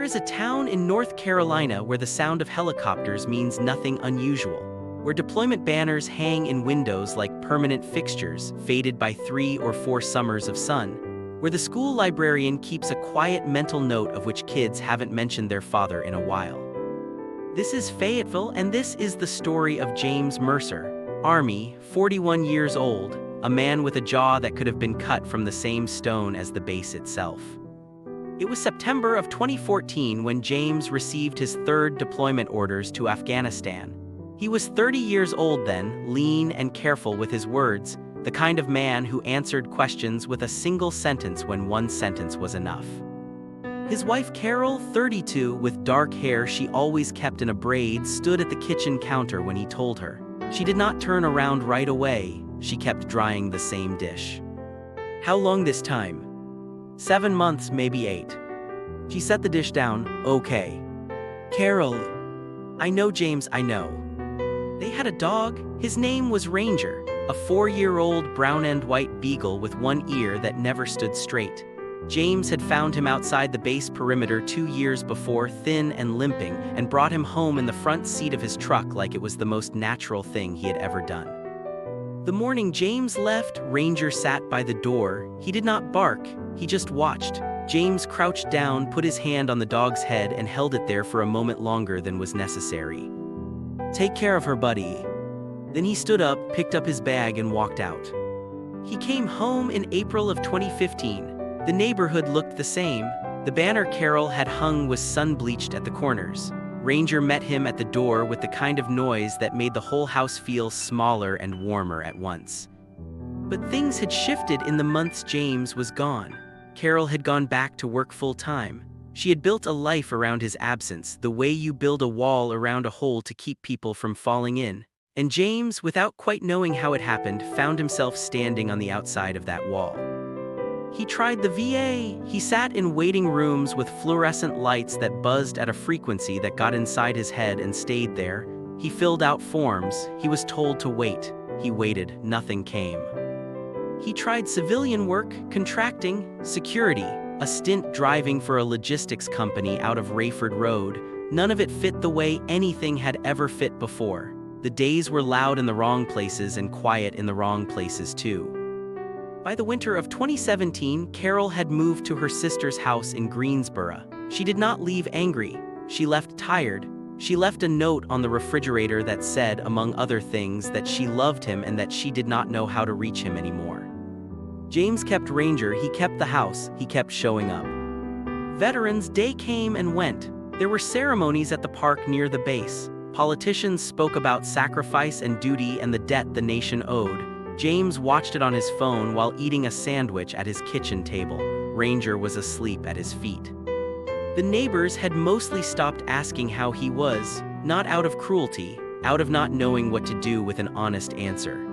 is a town in North Carolina where the sound of helicopters means nothing unusual, where deployment banners hang in windows like permanent fixtures faded by 3 or 4 summers of sun, where the school librarian keeps a quiet mental note of which kids haven't mentioned their father in a while. This is Fayetteville, and this is the story of James Mercer, Army, 41 years old, a man with a jaw that could have been cut from the same stone as the base itself. It was September of 2014 when James received his 3rd deployment orders to Afghanistan. He was 30 years old then, lean and careful with his words, the kind of man who answered questions with a single sentence when one sentence was enough. His wife Carol, 32, with dark hair she always kept in a braid, stood at the kitchen counter when he told her. She did not turn around right away. She kept drying the same dish. How long this time? 7 months, maybe 8. She set the dish down. Okay. Carol. I know, James, I know. They had a dog. His name was Ranger, a 4-year-old brown and white beagle with one ear that never stood straight. James had found him outside the base perimeter 2 years before, thin and limping, and brought him home in the front seat of his truck like it was the most natural thing he had ever done. The morning James left, Ranger sat by the door. He did not bark, he just watched. James crouched down, put his hand on the dog's head, and held it there for a moment longer than was necessary. Take care of her, buddy. Then he stood up, picked up his bag, and walked out. He came home in April of 2015. The neighborhood looked the same. The banner Carol had hung was sun-bleached at the corners. Ranger met him at the door with the kind of noise that made the whole house feel smaller and warmer at once. But things had shifted in the months James was gone. Carol had gone back to work full-time. She had built a life around his absence, the way you build a wall around a hole to keep people from falling in. And James, without quite knowing how it happened, found himself standing on the outside of that wall. He tried the VA. He sat in waiting rooms with fluorescent lights that buzzed at a frequency that got inside his head and stayed there. He filled out forms. He was told to wait. He waited. Nothing came. He tried civilian work, contracting, security, a stint driving for a logistics company out of Rayford Road. None of it fit the way anything had ever fit before. The days were loud in the wrong places and quiet in the wrong places too. By the winter of 2017, Carol had moved to her sister's house in Greensboro. She did not leave angry. She left tired. She left a note on the refrigerator that said, among other things, that she loved him and that she did not know how to reach him anymore. James kept Ranger. He kept the house. He kept showing up. Veterans Day came and went. There were ceremonies at the park near the base. Politicians spoke about sacrifice and duty and the debt the nation owed. James watched it on his phone while eating a sandwich at his kitchen table. Ranger was asleep at his feet. The neighbors had mostly stopped asking how he was, not out of cruelty, out of not knowing what to do with an honest answer.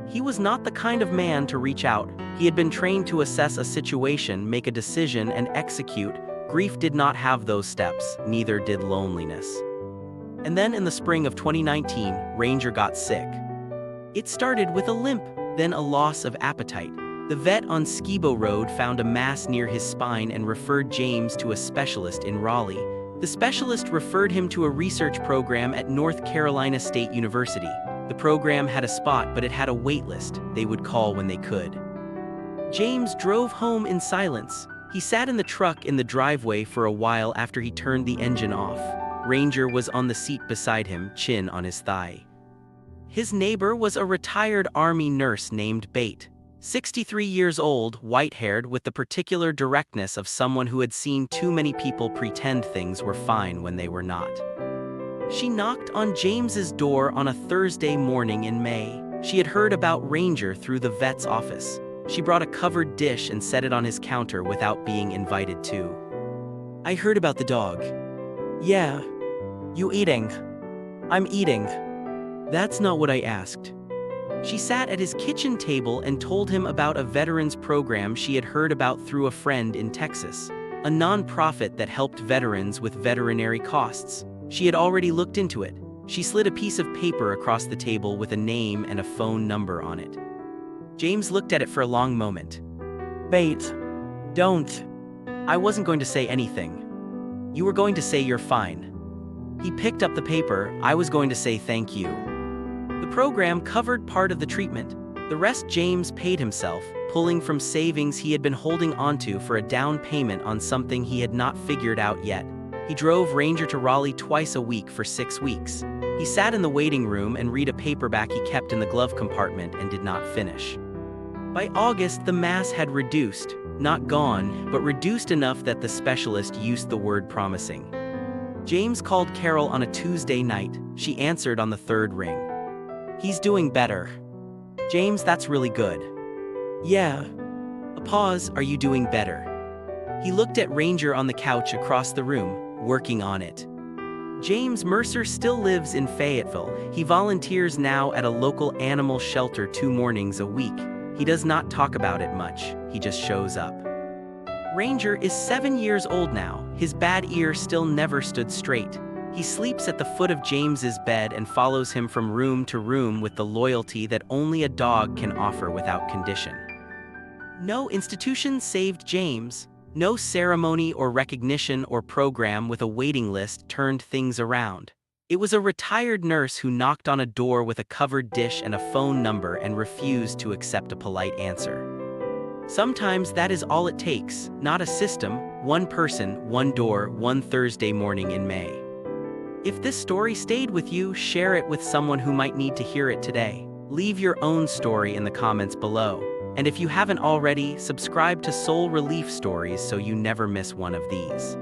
He was not the kind of man to reach out. He had been trained to assess a situation, make a decision, and execute. Grief did not have those steps, neither did loneliness. And then in the spring of 2019, Ranger got sick. It started with a limp, then a loss of appetite. The vet on Skibo Road found a mass near his spine and referred James to a specialist in Raleigh. The specialist referred him to a research program at North Carolina State University. The program had a spot, but it had a wait list. They would call when they could. James drove home in silence. He sat in the truck in the driveway for a while after he turned the engine off. Ranger was on the seat beside him, chin on his thigh. His neighbor was a retired Army nurse named Bate, 63 years old, white-haired, with the particular directness of someone who had seen too many people pretend things were fine when they were not. She knocked on James's door on a Thursday morning in May. She had heard about Ranger through the vet's office. She brought a covered dish and set it on his counter without being invited to. I heard about the dog. Yeah. You eating? I'm eating. That's not what I asked. She sat at his kitchen table and told him about a veterans program she had heard about through a friend in Texas, a nonprofit that helped veterans with veterinary costs. She had already looked into it. She slid a piece of paper across the table with a name and a phone number on it. James looked at it for a long moment. Bate, don't. I wasn't going to say anything. You were going to say you're fine. He picked up the paper. I was going to say thank you. The program covered part of the treatment. The rest James paid himself, pulling from savings he had been holding onto for a down payment on something he had not figured out yet. He drove Ranger to Raleigh twice a week for 6 weeks. He sat in the waiting room and read a paperback he kept in the glove compartment and did not finish. By August, the mass had reduced, not gone, but reduced enough that the specialist used the word promising. James called Carol on a Tuesday night. She answered on the 3rd ring. He's doing better. James, that's really good. Yeah. A pause. Are you doing better? He looked at Ranger on the couch across the room, working on it. James Mercer still lives in Fayetteville. He volunteers now at a local animal shelter 2 mornings a week. He does not talk about it much. He just shows up. Ranger is 7 years old now. His bad ear still never stood straight. He sleeps at the foot of James's bed and follows him from room to room with the loyalty that only a dog can offer without condition. No institution saved James. No ceremony or recognition or program with a waiting list turned things around. It was a retired nurse who knocked on a door with a covered dish and a phone number and refused to accept a polite answer. Sometimes that is all it takes, not a system, one person, one door, one Thursday morning in May. If this story stayed with you, share it with someone who might need to hear it today. Leave your own story in the comments below. And if you haven't already, subscribe to Soul Relief Stories so you never miss one of these.